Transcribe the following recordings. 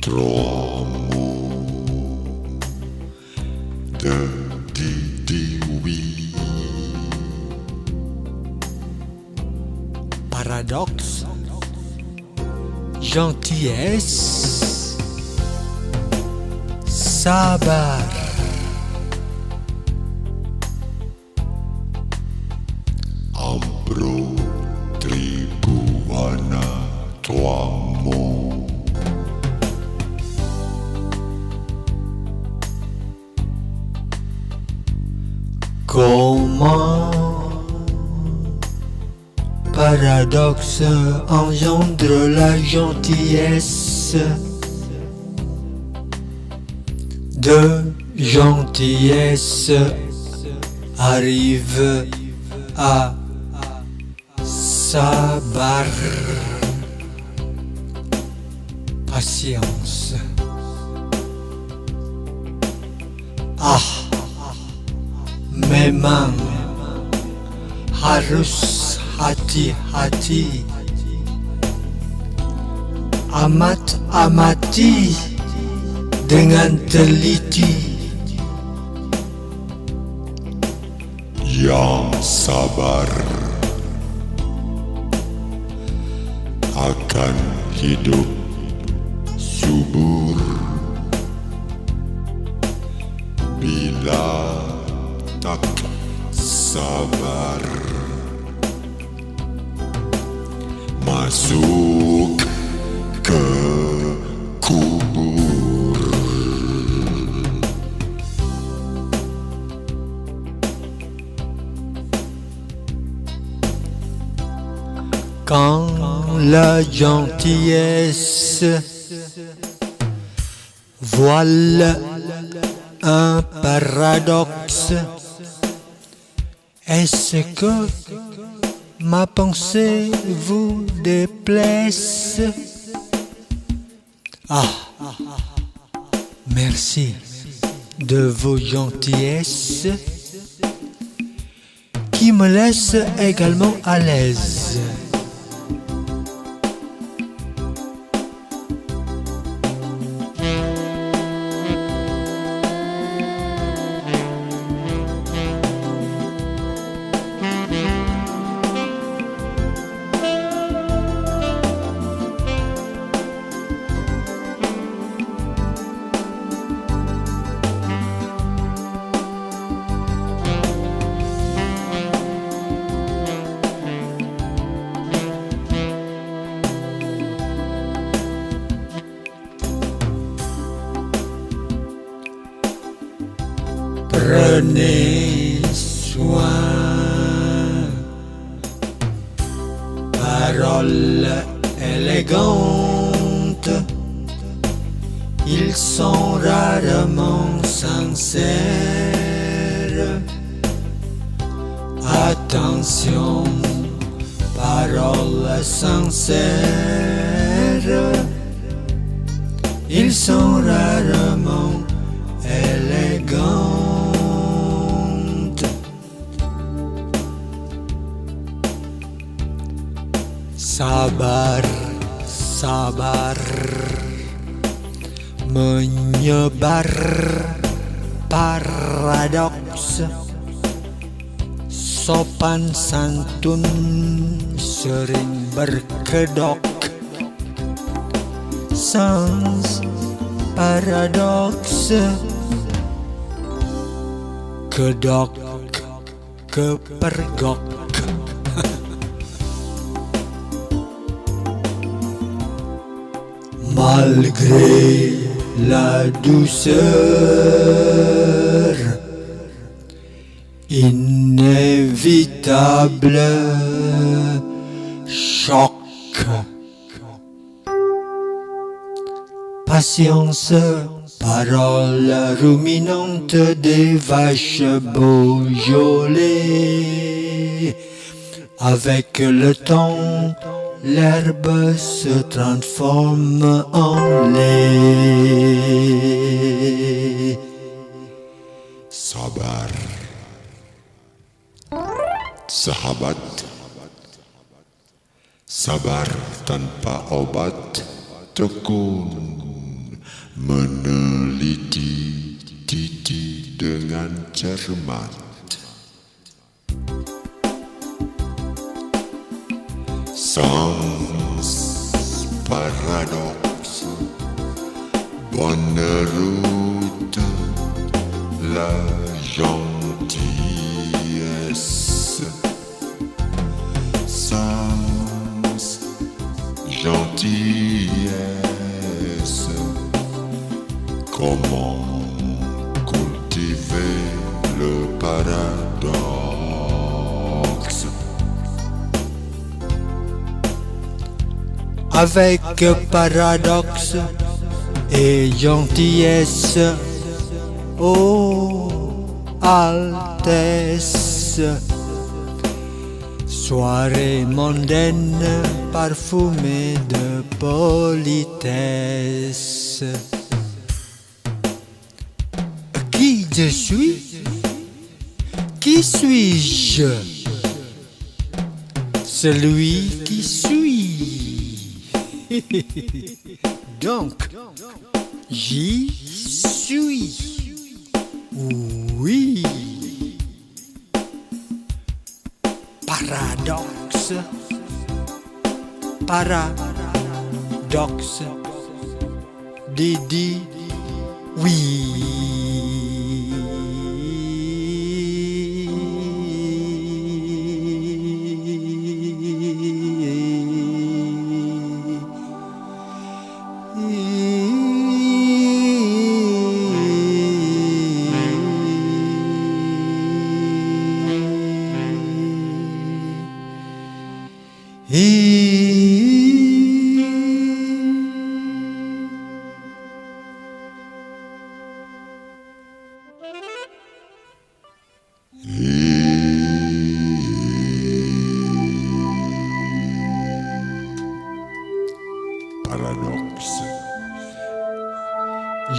Trois mots de Didi oui. Paradoxe, gentillesse, sabar. Ambro Tribuana. Trois mots. Comment paradoxe engendre la gentillesse, de gentillesse arrive à sabar. Patience. Ah, memang harus hati-hati, amat-amati dengan teliti. Yang sabar akan hidup subur. Bila tak sabar, masuk ke kubur. Quand la gentillesse voile un paradoxe, est-ce que ma pensée vous déplaise? Ah, merci de vos gentillesses qui me laissent également à l'aise. Prenez soin, paroles élégantes, ils sont rarement sincères. Attention, paroles sincères, ils sont rarement élégantes. Sabar, sabar, menyebar paradoks, sopan santun sering berkedok. Sans paradoks, kedok kepergok. Malgré la douceur inévitable, choc. Patience, parole ruminante des vaches Beaujolais. Avec le temps, l'herbe se transforme en lait. Sabar. Sahabat. Sabar tanpa obat, tekun meneliti titi dengan cermat. Sans paradoxe, bonne route, la gentillesse. Sans gentillesse, comment cultiver le paradoxe? Avec paradoxe et gentillesse, ô Altesse, soirée mondaine parfumée de politesse. Qui je suis? Qui suis-je? Celui qui suis. Donc, j'y suis. Oui. Paradoxe. Paradoxe. Didi. Paradoxe.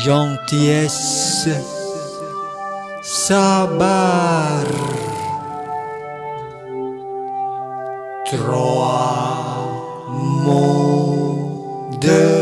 Gentillesse, sabar, trois mots de